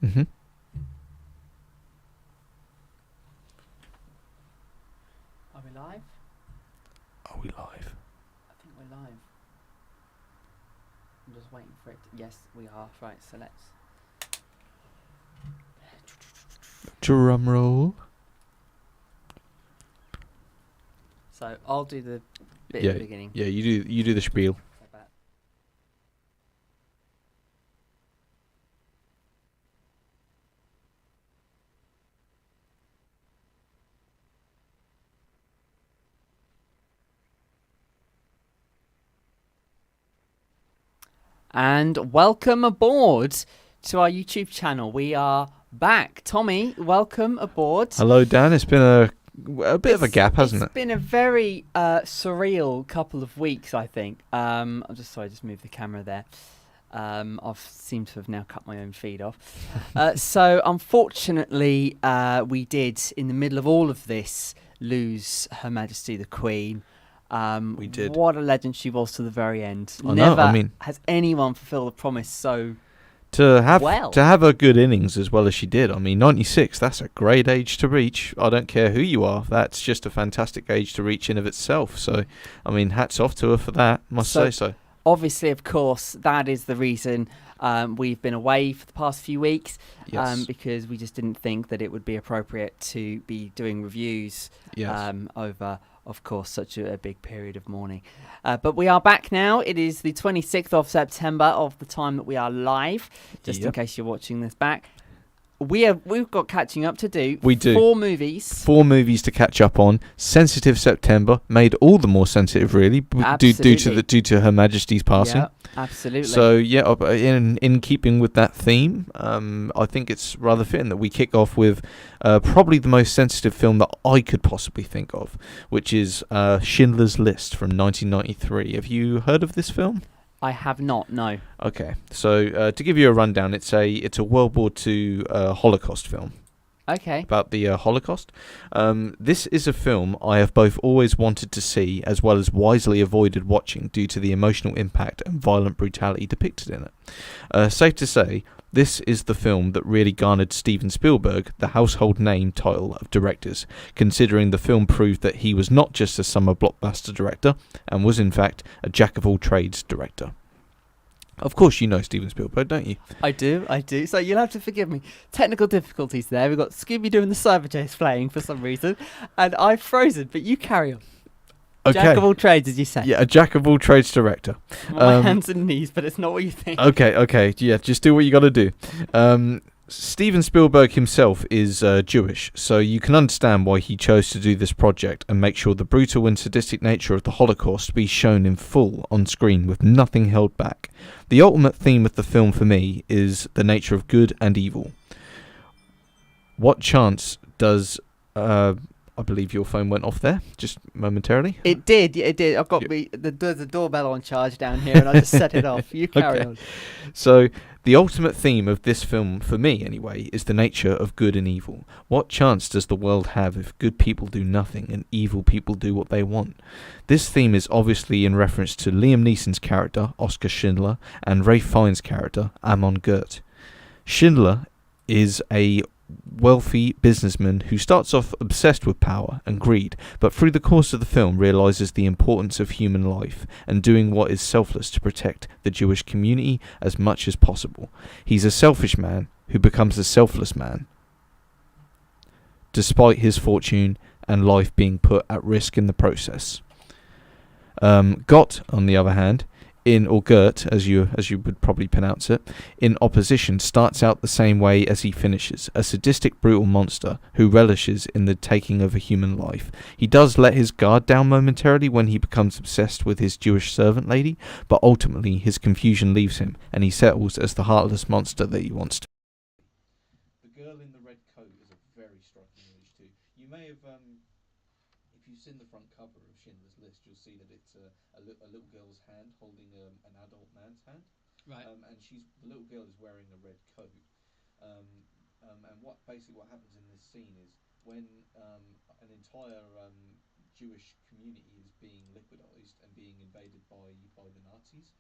Mm-hmm. Are we live? Are we live? I think we're live. I'm just waiting for it. Yes, we are. Right, so let's. Drum roll. So I'll do the bit Yeah, at the beginning. yeah. You do the spiel. Like that. And welcome aboard to our YouTube channel. We are back. Tommy, welcome aboard. Hello, Dan. It's been a bit of a gap, hasn't it? It's been a very surreal couple of weeks, I think. I'm just sorry, just move the camera there. I've seemed to have now cut my own feed off. So unfortunately, we did, in the middle of all of this, lose Her Majesty the Queen. We did. What a legend she was to the very end. I know, Never I mean- has anyone fulfilled the promise so To have well. a good innings as well as she did. I mean, 96. That's a great age to reach. I don't care who you are. That's just a fantastic age to reach in of itself. So, I mean, hats off to her for that. Must say so. Obviously, of course, that is the reason we've been away for the past few weeks. Yes. Because we just didn't think that it would be appropriate to be doing reviews Yes. over, of course, such a big period of mourning. But we are back now. It is the 26th of September of the time that we are live, just in Yep. case you're watching this back. We've got catching up to do. We do. 4 movies. 4 movies to catch up on. Sensitive September, made all the more sensitive, really, due to Her Majesty's passing. Yeah, absolutely. So yeah, in keeping with that theme, I think it's rather fitting that we kick off with probably the most sensitive film that I could possibly think of, which is Schindler's List from 1993. Have you heard of this film? I have not, no. Okay, so to give you a rundown, it's a World War II Holocaust film. Okay. About the Holocaust. This is a film I have both always wanted to see as well as wisely avoided watching due to the emotional impact and violent brutality depicted in it. Safe to say, this is the film that really garnered Steven Spielberg the household name title of directors, considering the film proved that he was not just a summer blockbuster director and was in fact a jack-of-all-trades director. Of course you know Steven Spielberg, don't you? I do. So you'll have to forgive me. Technical difficulties there. We've got Scooby-Doo and the Cyberchase playing for some reason. And I've frozen, but you carry on. Okay. Jack of all trades, as you say. Yeah, a jack-of-all-trades director. My hands and knees, but it's not what you think. Okay. Yeah, just do what you got to do. Steven Spielberg himself is Jewish, so you can understand why he chose to do this project and make sure the brutal and sadistic nature of the Holocaust be shown in full on screen with nothing held back. The ultimate theme of the film for me is the nature of good and evil. What chance does... I believe your phone went off there just momentarily. It did. I've got the doorbell on charge down here, and I just set it off. You carry on. So, the ultimate theme of this film, for me anyway, is the nature of good and evil. What chance does the world have if good people do nothing and evil people do what they want? This theme is obviously in reference to Liam Neeson's character, Oskar Schindler, and Ralph Fiennes' character, Amon Goeth. Schindler is a wealthy businessman who starts off obsessed with power and greed, but through the course of the film realizes the importance of human life and doing what is selfless to protect the Jewish community as much as possible. He's a selfish man who becomes a selfless man, despite his fortune and life being put at risk in the process. Gott, on the other hand, or Gert, as you would probably pronounce it, in opposition, starts out the same way as he finishes, a sadistic, brutal monster who relishes in the taking of a human life. He does let his guard down momentarily when he becomes obsessed with his Jewish servant lady, but ultimately his confusion leaves him, and he settles as the heartless monster that he wants to. The girl in the red coat is a very striking image too. You may have, if you've seen the front cover of Schindler's List, you'll see that it's a little girl's hand holding an adult man's hand. Right. And the little girl is wearing a red coat. And what happens in this scene is when an entire Jewish community is being liquidized and being invaded by the Nazis,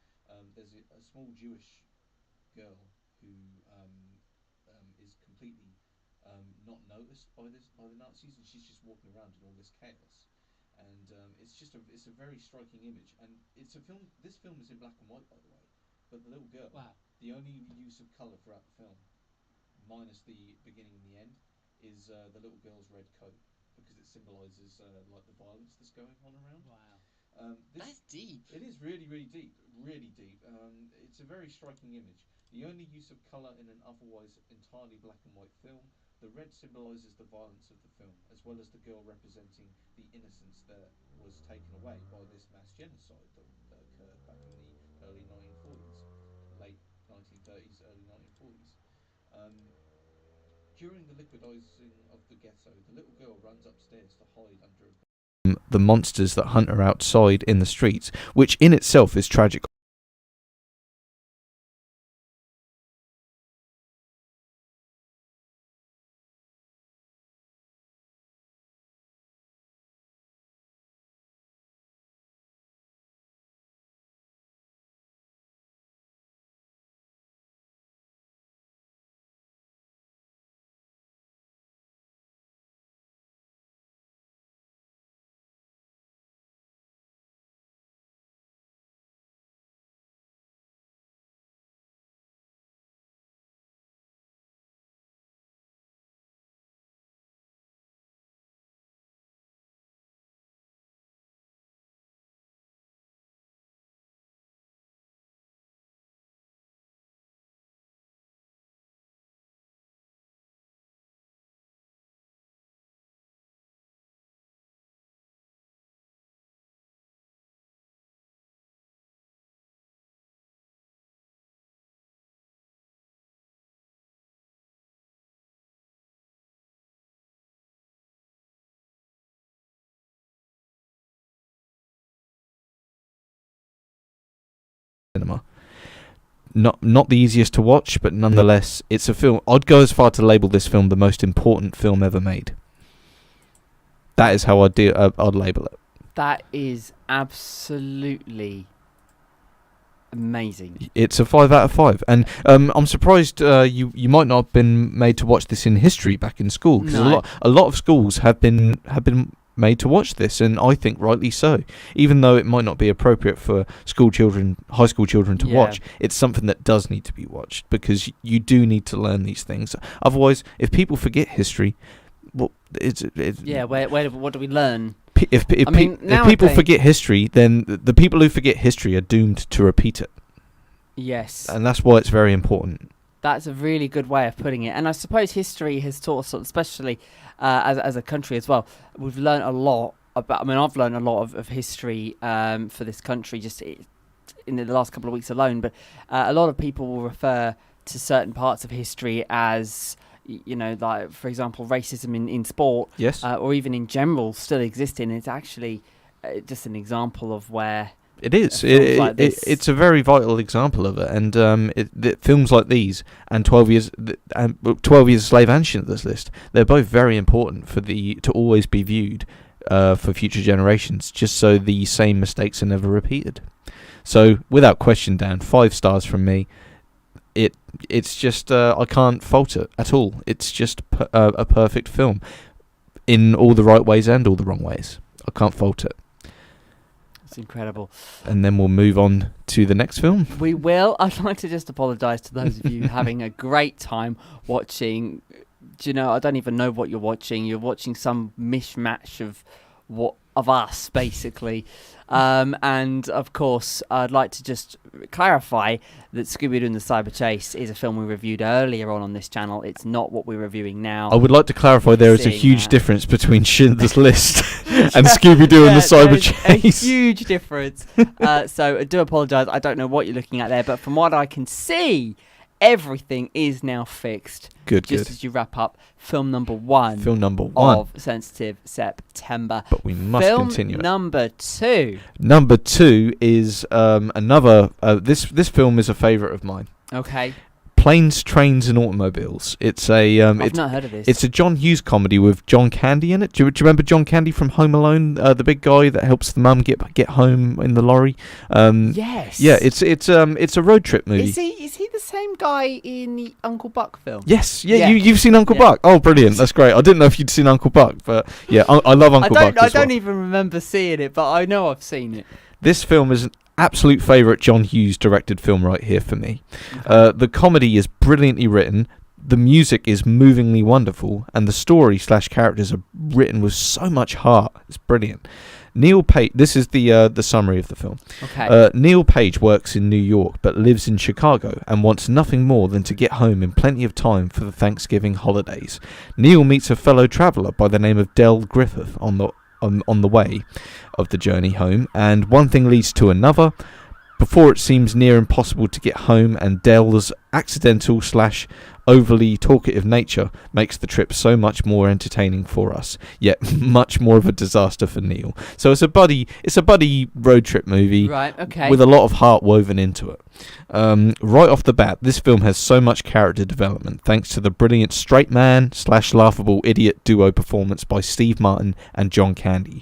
there's a small Jewish girl who not noticed by the Nazis, and she's just walking around in all this chaos. And it's a very striking image, and it's a film. This film is in black and white, by the way. But the little girl, Wow. the only use of colour throughout the film, minus the beginning and the end, is the little girl's red coat, because it symbolises like the violence that's going on around. Wow. That's deep. It is really, really deep, really deep. It's a very striking image. The only use of colour in an otherwise entirely black and white film. The red symbolises the violence of the film, as well as the girl representing the innocence that was taken away by this mass genocide that occurred back in the early 1940s, late 1930s, early 1940s. During the liquidizing of the ghetto, the little girl runs upstairs to hide under the monsters that hunt her outside in the streets, which in itself is tragic. Cinema. Not the easiest to watch, but nonetheless, it's a film. I'd go as far to label this film the most important film ever made. That is how I'd label it. That is absolutely amazing. It's a 5 out of 5, and I'm surprised you might not have been made to watch this in history back in school, because No. a lot of schools have been made to watch this, and I think rightly so. Even though it might not be appropriate for high school children to Yeah. watch, it's something that does need to be watched, because you do need to learn these things. Otherwise, if people forget history, well, Yeah, what do we learn? If I mean, people nowadays- forget history, then the people who forget history are doomed to repeat it, Yes. and that's why it's very important. That's a really good way of putting it. And I suppose history has taught us, especially as a country as well, we've learned a lot about, I mean, I've learned a lot of history for this country just in the last couple of weeks alone, but a lot of people will refer to certain parts of history as, you know, like, for example, racism in sport, Yes, or even in general still existing. It's actually just an example of where... it is. films like this- It's a very vital example of it, and films like these and 12 Years a Slave and Schindler's List, they're both very important to always be viewed for future generations, just so the same mistakes are never repeated. So, without question, Dan, 5 stars from me. It's just I can't fault it at all. It's just a perfect film in all the right ways and all the wrong ways. I can't fault it. It's incredible. And then we'll move on to the next film. We will. I'd like to just apologise to those of you having a great time watching. Do you know, I don't even know what you're watching. You're watching some mishmash of us, basically. And of course, I'd like to just clarify that Scooby-Doo and the Cyber Chase is a film we reviewed earlier on this channel. It's not what we're reviewing now. I would like to clarify there is a Seeing huge that. difference between Schindler's List and Scooby-Doo and the Cyber there is Chase. a huge difference. So I do apologise. I don't know what you're looking at there, but from what I can see, everything is now fixed. Good, Just good. as you wrap up film number 1 Film number 1. of Sensitive September. But we must Film continue it. number 2. Number 2 is another... This film is a favourite of mine. Okay. Planes, Trains and Automobiles. It's a I've not heard of this. it's a John Hughes comedy with John Candy in it. Do you remember John Candy from Home Alone, the big guy that helps the mum get home in the lorry? Yes. Yeah, it's a road trip movie. Is he the same guy in the Uncle Buck film? Yes, Yeah. you've seen Uncle Yeah. Buck. Oh, brilliant! That's great. I didn't know if you'd seen Uncle Buck, but yeah, I love Uncle Buck I as well. don't even remember seeing it, but I know I've seen it. This film is an absolute favourite John Hughes directed film right here for me. The comedy is brilliantly written, the music is movingly wonderful, and the story/characters are written with so much heart. It's brilliant. Neil Page. This is the summary of the film. Okay. Neil Page works in New York but lives in Chicago and wants nothing more than to get home in plenty of time for the Thanksgiving holidays. Neil meets a fellow traveller by the name of Del Griffith on the way of the journey home, and one thing leads to another before it seems near impossible to get home, and Del's accidental/overly talkative nature makes the trip so much more entertaining for us, yet much more of a disaster for Neil. So it's a buddy road trip movie, Right. Okay. with a lot of heart woven into it. Right off the bat, this film has so much character development thanks to the brilliant straight man/laughable idiot duo performance by Steve Martin and John Candy.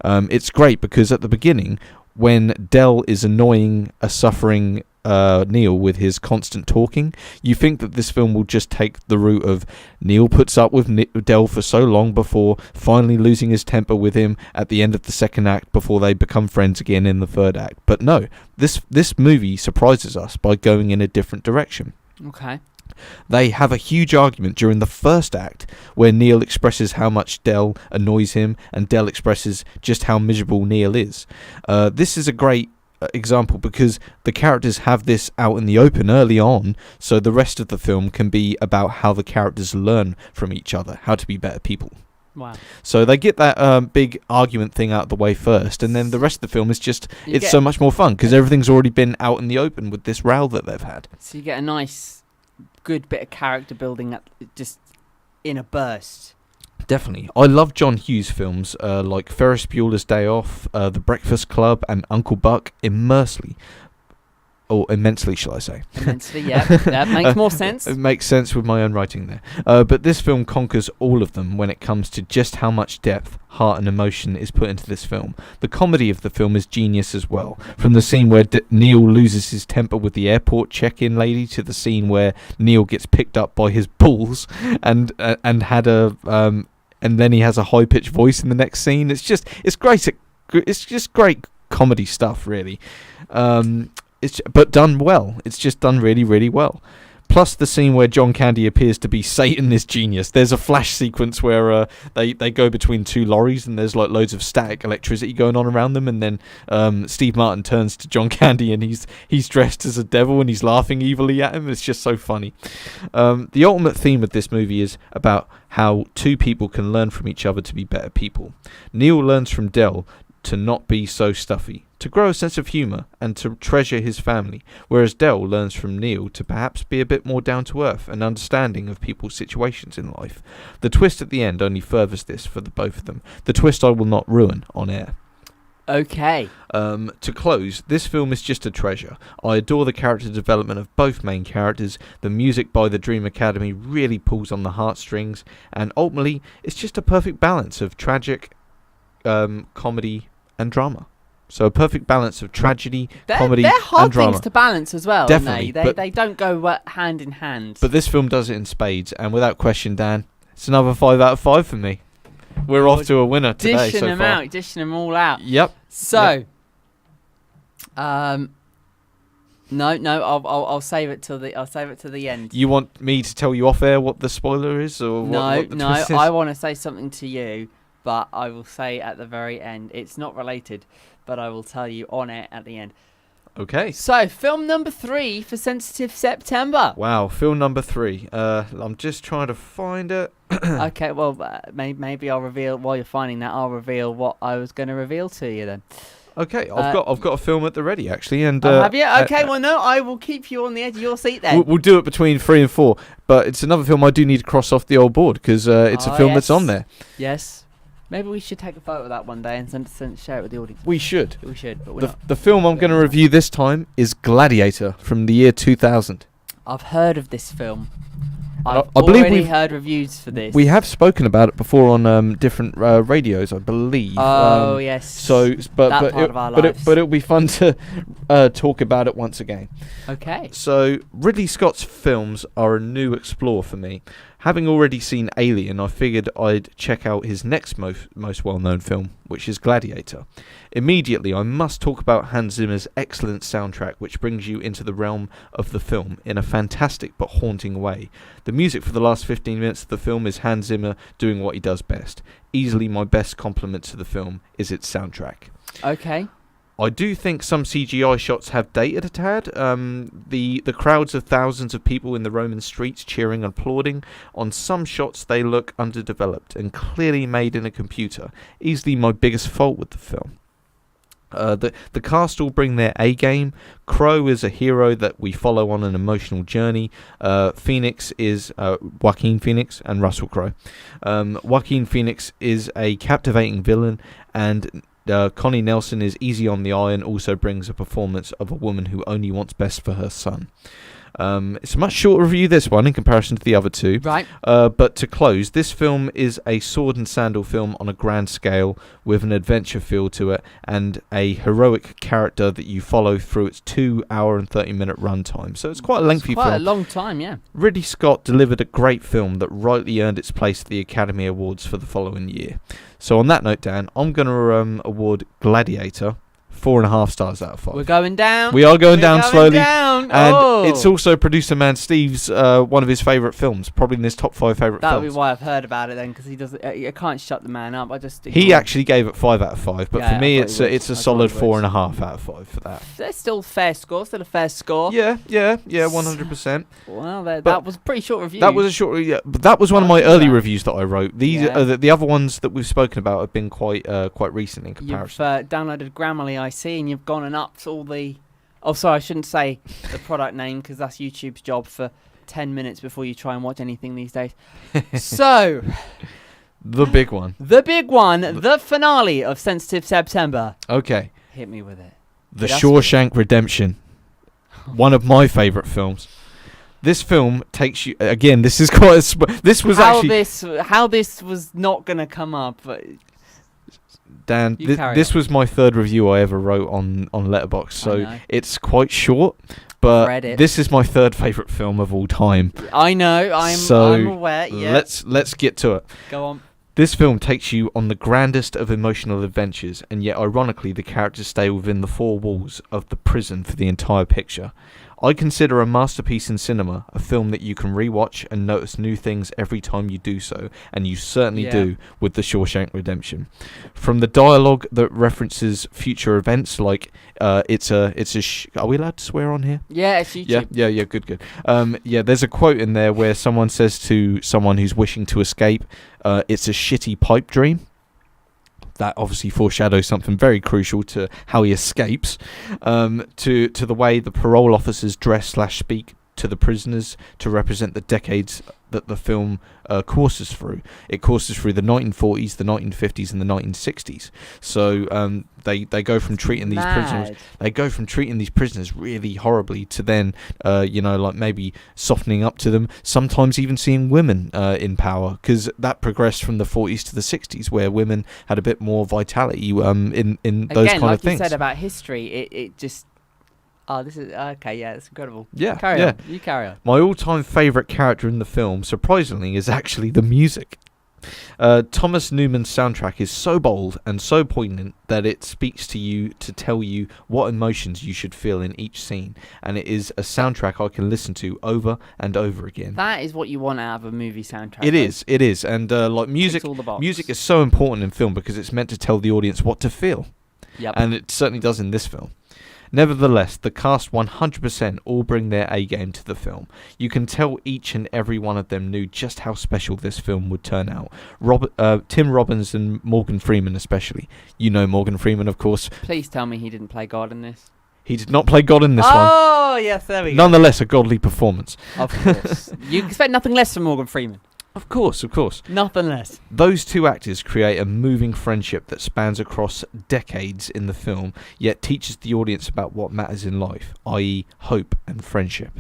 It's great because at the beginning, when Del is annoying a suffering Neil with his constant talking, you think that this film will just take the route of Neil puts up with Del for so long before finally losing his temper with him at the end of the second act before they become friends again in the third act. But no, this movie surprises us by going in a different direction. Okay. They have a huge argument during the first act where Neil expresses how much Del annoys him and Del expresses just how miserable Neil is. This is a great example because the characters have this out in the open early on, so the rest of the film can be about how the characters learn from each other, how to be better people. Wow. So they get that big argument thing out of the way first, and then the rest of the film is just, You it's get- so much more fun because everything's already been out in the open with this row that they've had. So you get a nice, good bit of character building up just in a burst. Definitely. I love John Hughes films like Ferris Bueller's Day Off, The Breakfast Club and Uncle Buck immensely, shall I say. Immensely, yeah. That makes more sense. It makes sense with my own writing there. But this film conquers all of them when it comes to just how much depth, heart and emotion is put into this film. The comedy of the film is genius as well. From the scene where Neil loses his temper with the airport check-in lady to the scene where Neil gets picked up by his balls and then he has a high-pitched voice in the next scene. It's great. It's just great comedy stuff, really. But done well. It's just done really, really well. Plus the scene where John Candy appears to be Satan is genius. There's a flash sequence where they go between two lorries and there's like loads of static electricity going on around them, and then Steve Martin turns to John Candy and he's dressed as a devil and he's laughing evilly at him. It's just so funny. The ultimate theme of this movie is about how two people can learn from each other to be better people. Neil learns from Del to not be so stuffy, to grow a sense of humour and to treasure his family, whereas Del learns from Neil to perhaps be a bit more down to earth and understanding of people's situations in life. The twist at the end only furthers this for the both of them. The twist I will not ruin on air. Okay. To close, this film is just a treasure. I adore the character development of both main characters. The music by the Dream Academy really pulls on the heartstrings, and ultimately it's just a perfect balance of tragic comedy and drama. So a perfect balance of tragedy, comedy They're hard and drama. things to balance as well, Definitely, aren't they? but- They don't go hand in hand. But this film does it in spades, and without question, Dan, it's another 5 out of 5 for me. We're off to a winner today dishing so them far. out, dishing them all out. Yep. So, no, I'll save it till the end. You want me to tell you off air what the spoiler is, or what the twist is? I want to say something to you, but I will say at the very end. It's not related, but I will tell you on it at the end. Okay. So, film number 3 for Sensitive September. Wow, film number 3. I'm just trying to find it. Okay, well, maybe I'll reveal while you're finding that. I'll reveal what I was going to reveal to you then. Okay, I've got a film at the ready actually, and Oh, have you? Okay, well, no, I will keep you on the edge of your seat then. we'll do it between 3 and 4. But it's another film I do need to cross off the old board because it's a film that's on there. Yes. Maybe we should take a photo of that one day and share it with the audience. We should. We should, but we're not. The film I'm going to review this time is Gladiator from the year 2000. I've heard of this film. I I've believe already we've- heard reviews for this. We have spoken about it before on different radios, I believe. Oh yes. So, but That but part it, of our but, lives. but it'll be fun to talk about it once again. Okay. So Ridley Scott's films are a new explore for me. Having already seen Alien, I figured I'd check out his next most well-known film, which is Gladiator. Immediately, I must talk about Hans Zimmer's excellent soundtrack, which brings you into the realm of the film in a fantastic but haunting way. The music for the last 15 minutes of the film is Hans Zimmer doing what he does best. Easily my best compliment to the film is its soundtrack. Okay. I do think some CGI shots have dated a tad. The crowds of thousands of people in the Roman streets cheering and applauding. On some shots, they look underdeveloped and clearly made in a computer. Easily my biggest fault with the film. The cast all bring their A game. Crow is a hero that we follow on an emotional journey. Phoenix is Joaquin Phoenix and Russell Crowe. Joaquin Phoenix is a captivating villain, and Connie Nelson is easy on the eye and also brings a performance of a woman who only wants best for her son. It's a much shorter review, this one, in comparison to the other two. Right. But to close, this film is a sword and sandal film on a grand scale with an adventure feel to it and a heroic character that you follow through its 2 hour and 30-minute runtime. So it's quite a lengthy Quite a film. long time, yeah. Ridley Scott delivered a great film that rightly earned its place at the Academy Awards for the following year. So on that note, Dan, I'm going to award Gladiator 4.5 stars out of 5. We're going down. We are going We're down going slowly. down. And Oh. it's also producer man Steve's one of his favourite films, probably in his top 5 favourite That would films. be why I've heard about it then, because he doesn't. I can't shut the man up. I just. He ignore- actually gave it 5 out of 5, but Yeah, for me I it's thought he it's a would. I solid thought he would. 4.5 out of 5 for that. That's still fair score. Still a fair score. Yeah, 100%. Well, But that was a pretty short review. That was a short, but that was one of my That's early right. reviews that I wrote. These Yeah. the other ones that we've spoken about have been quite recent in You've comparison. downloaded Grammarly, I see, and you've gone and upped all the. Oh, sorry, I shouldn't say the product name because that's YouTube's job for 10 minutes before you try and watch anything these days. So, The big one. the big one, the finale of Sensitive September. Okay, Hit me with it. The Hit us with it. Shawshank Redemption, one of my favourite films. This film takes you again. This is quite. This was actually how this was not gonna come up. But Dan. You carry This on. was my third review I ever wrote on Letterboxd, I so know. it's quite short. But Read it. this is my third favourite film of all time. I know, I'm So, aware. Yeah, Let's get to it. go on. This film takes you on the grandest of emotional adventures, and yet ironically the characters stay within the 4 walls of the prison for the entire picture. I consider a masterpiece in cinema, a film that you can rewatch and notice new things every time you do so, and you certainly Yeah. do with The Shawshank Redemption. From the dialogue that references future events, like are we allowed to swear on here? Yeah, it's YouTube. Yeah, good. There's a quote in there where someone says to someone who's wishing to escape, it's a shitty pipe dream. That obviously foreshadows something very crucial to how he escapes, to the way the parole officers dress/speak to the prisoners to represent the decades that the film courses through. It courses through the 1940s, the 1950s, and the 1960s. So they go from treating these prisoners. Mad. They go from treating these prisoners really horribly to then, like maybe softening up to them. Sometimes even seeing women in power, because that progressed from the 40s to the 60s, where women had a bit more vitality in those Again, kind like of things. you said about history, it just. Oh, this is okay. Yeah, it's incredible. Yeah, Carry yeah. on. You carry on. My all-time favourite character in the film, surprisingly, is actually the music. Thomas Newman's soundtrack is so bold and so poignant that it speaks to you to tell you what emotions you should feel in each scene, and it is a soundtrack I can listen to over and over again. That is what you want out of a movie soundtrack. It though. is, and like music, Ticks all the boxes. music is so important in film because it's meant to tell the audience what to feel, Yep. and it certainly does in this film. Nevertheless, the cast 100% all bring their A game to the film. You can tell each and every one of them knew just how special this film would turn out. Tim Robbins and Morgan Freeman especially. You know Morgan Freeman, of course. Please tell me he didn't play God in this. He did not play God in this one. Oh, yes, there we go. Nonetheless, a godly performance. Of course. You expect nothing less from Morgan Freeman. Of course, of course. Nothing less. Those two actors create a moving friendship that spans across decades in the film, yet teaches the audience about what matters in life, i.e. hope and friendship.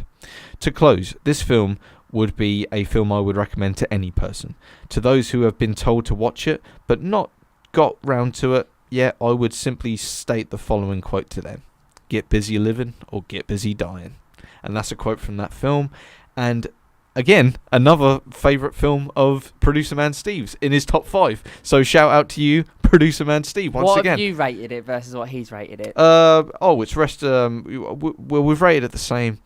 To close, this film would be a film I would recommend to any person. To those who have been told to watch it, but not got round to it yet, I would simply state the following quote to them. Get busy living or get busy dying. And that's a quote from that film. And again, another favourite film of Producer Man Steve's in his top 5. So shout out to you, Producer Man Steve, once what again. have you rated it versus what he's rated it? It's rest. Well, we've rated it the same.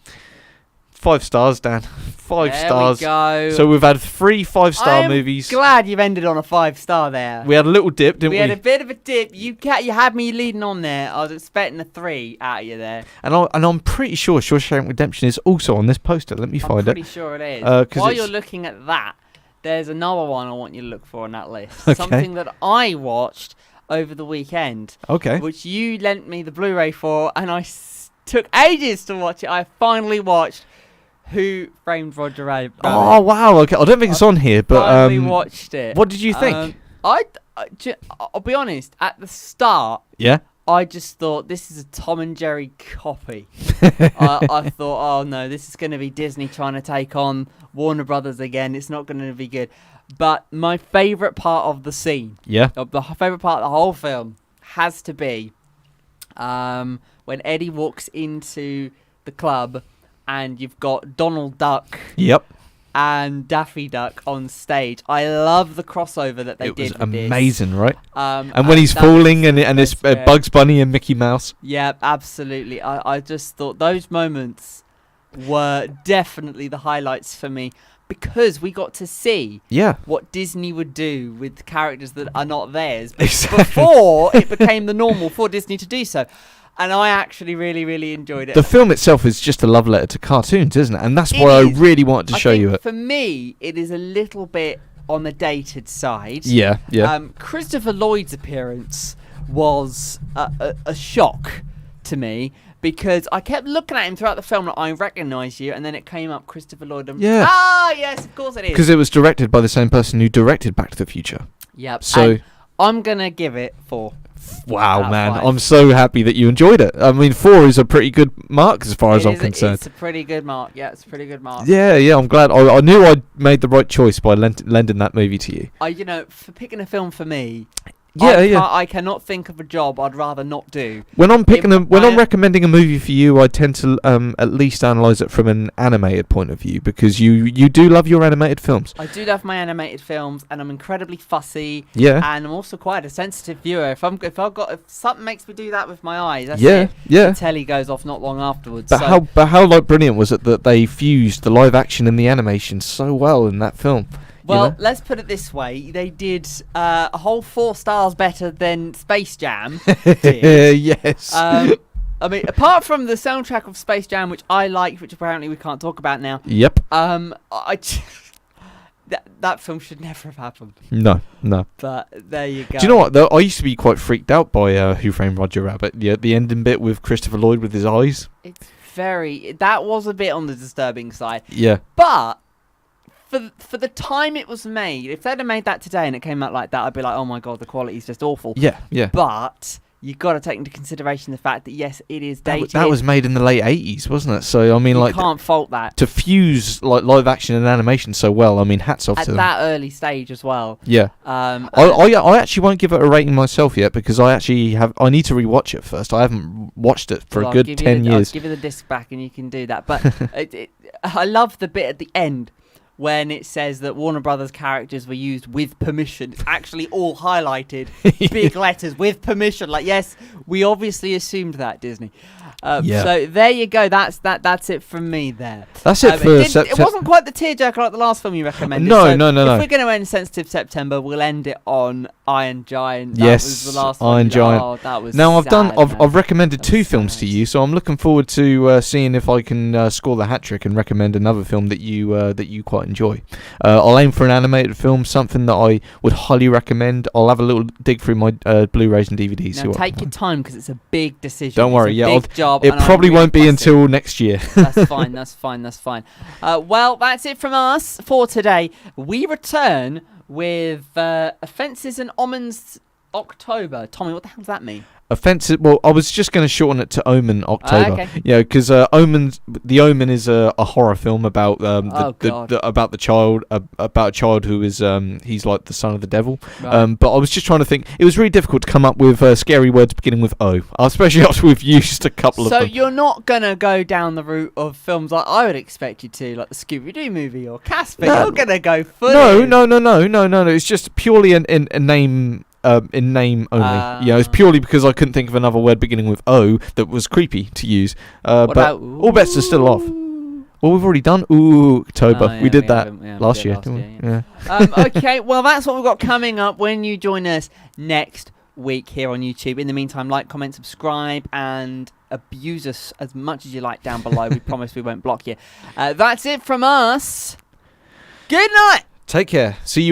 5 stars, Dan. 5 stars. There we go. So we've had 3 5-star movies. Glad you've ended on a 5-star there. We had a little dip, didn't we? We had a bit of a dip. You had me leading on there. I was expecting a 3 out of you there. And I'm pretty sure Shawshank Redemption is also on this poster. Let me find I'm pretty it. sure it is. 'Cause While it's- you're looking at that, there's another one I want you to look for on that list. Okay. Something that I watched over the weekend, Okay. which you lent me the Blu-ray for, and I took ages to watch it. I finally watched Who Framed Roger Rabbit. Oh wow. Okay. I don't think it's on here, but Finally watched it. what did you think? I'll be honest. At the start, Yeah. I just thought this is a Tom and Jerry copy. I thought, oh no, this is going to be Disney trying to take on Warner Brothers again. It's not going to be good. But my favourite part of the scene, Yeah. of the favourite part of the whole film, has to be when Eddie walks into the club and you've got Donald Duck Yep. and Daffy Duck on stage. I love the crossover that they It was did with this. amazing, right? And when he's that falling was and it's best bit. Bugs Bunny and Mickey Mouse. Yeah, absolutely. I just thought those moments were definitely the highlights for me because we got to see Yeah. what Disney would do with characters that are not theirs Exactly. before it became the normal for Disney to do so. And I actually really, really enjoyed it. The film itself is just a love letter to cartoons, isn't it? And that's It why I is. really wanted to I show think you it. For me, it is a little bit on the dated side. Yeah. Yeah. Christopher Lloyd's appearance was a shock to me because I kept looking at him throughout the film like, I recognise you, and then it came up Christopher Lloyd. And, Yeah. Ah, yes, of course it is. Because it was directed by the same person who directed Back to the Future. Yep. So, and I'm going to give it 4. wow, out of man. 5. I'm so happy that you enjoyed it. I mean, 4 is a pretty good mark as far as I'm concerned. It's a pretty good mark. Yeah, it's a pretty good mark. Yeah, I'm glad. I knew I made the right choice by lending that movie to you. For picking a film for me, Yeah. I cannot think of a job I'd rather not do. When I'm I- I'm recommending a movie for you, I tend to at least analyze it from an animated point of view because you do love your animated films. I do love my animated films, and I'm incredibly fussy, Yeah. and I'm also quite a sensitive viewer. If something makes me do that with my eyes, that's Yeah. it. Yeah. The telly goes off not long afterwards. But so how like brilliant was it that they fused the live action and the animation so well in that film? well, know? let's put it this way: they did a whole 4 stars better than Space Jam did. Yes. I mean, apart from the soundtrack of Space Jam, which I liked, which apparently we can't talk about now. Yep. That film should never have happened. No. But there you go. Do you know what though? I used to be quite freaked out by Who Framed Roger Rabbit. The ending bit with Christopher Lloyd with his eyes. That was a bit on the disturbing side. Yeah. But for the time it was made, if they'd have made that today and it came out like that, I'd be like, oh my god, the quality's just awful. Yeah. But you've got to take into consideration the fact that yes, it is dated. That was made in the late 80s, wasn't it? So I mean, you like can't fault that to fuse like live action and animation so well. I mean, hats off at to them. that early stage as well. Yeah. I actually won't give it a rating myself yet because I need to rewatch it first. I haven't watched it for Well, a good 10 years. I'll give you the disc back and you can do that. But I love the bit at the end when it says that Warner Brothers characters were used with permission. It's actually all highlighted, big letters, with permission. Like, yes, we obviously assumed that, Disney. Yeah. So there you go. That's it from me there. That's it for it wasn't quite the tearjerker like the last film you recommended. No. If we're going to end Sensitive September, we'll end it on Iron Giant. That Yes, was the last Iron one. Giant. Oh, that was Now sad, I've recommended That 2 was films to sad. you, so I'm looking forward to seeing if I can score the hat trick and recommend another film that you quite enjoy. I'll aim for an animated film, something that I would highly recommend. I'll have a little dig through my Blu-rays and DVDs. Now take your time because it's a big decision. Don't worry, It's a yeah, big job. job. It and I'm probably really won't be impressed. until next year. That's fine. That's fine. That's fine. Well, that's it from us for today. We return with Offences and Omens October. Tommy, what the hell does that mean? Offensive. Well, I was just going to shorten it to Omen October. Okay. Yeah, because The Omen is a horror film about God. about the child about a child who is he's like the son of the devil. Right. But I was just trying to think. It was really difficult to come up with scary words beginning with O, especially after we've used a couple of So them. you're not gonna go down the route of films like I would expect you to, like the Scooby-Doo movie or Casper. No. You're gonna go full. No. It's just purely in name. In name only. It's purely because I couldn't think of another word beginning with O that was creepy to use. What But about all bets are still off. ooh? Well, we've already done October. Oh, yeah, we did that haven't- yeah, we last did year, last didn't we? year, Yeah. Okay, well that's what we've got coming up when you join us next week here on YouTube. In the meantime, like, comment, subscribe, and abuse us as much as you like down below. We promise we won't block you. That's it from us. Good night. Take care. See you in